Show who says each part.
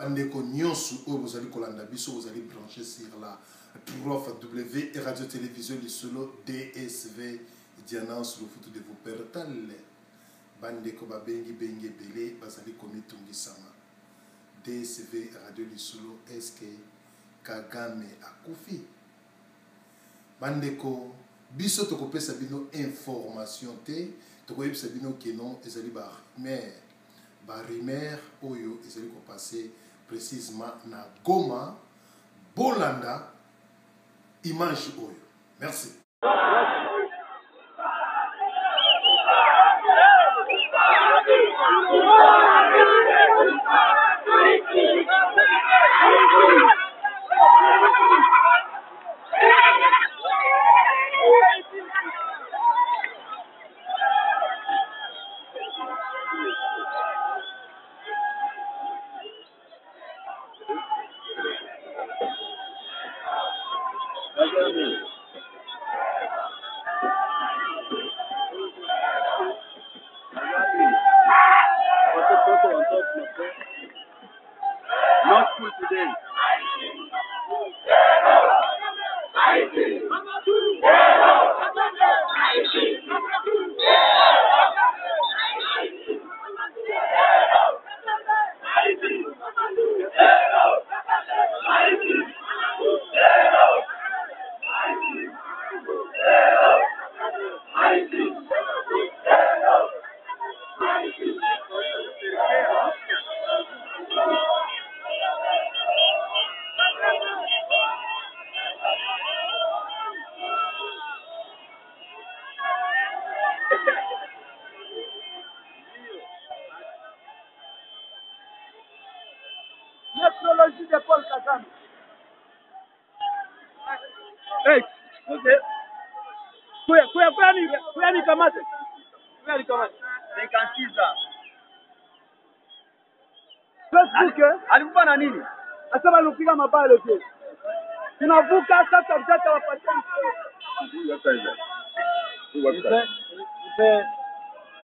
Speaker 1: Bandeko Nyonsu, vous allez kolanda biso, vous allez brancher sur la W et radio-télévision du solo DSV Dianance, le photo de vos pertales. Bandeko Babengi Bengi Belé, Bazali Komi Tungi Sama. DSV radio du solo, est-ce que Kagame Akufi? Bandeko, biso tokopé sabino information te, tokopé sabino kenon, ezali ba rimer oyo ezali ko passer précisément na Goma Bolanda image oyo. Merci.
Speaker 2: Not full today.
Speaker 3: Métrologie de Paul Kagame.
Speaker 2: Hey, okay.
Speaker 3: Kuya ni kamate.
Speaker 2: 56 ans.
Speaker 3: Facebook
Speaker 2: Alikuwa na nini?
Speaker 3: asema alipiga mabaya ile pia. Tunavuka sasa mtaka wa pateni.
Speaker 2: Huyu hapa hivi.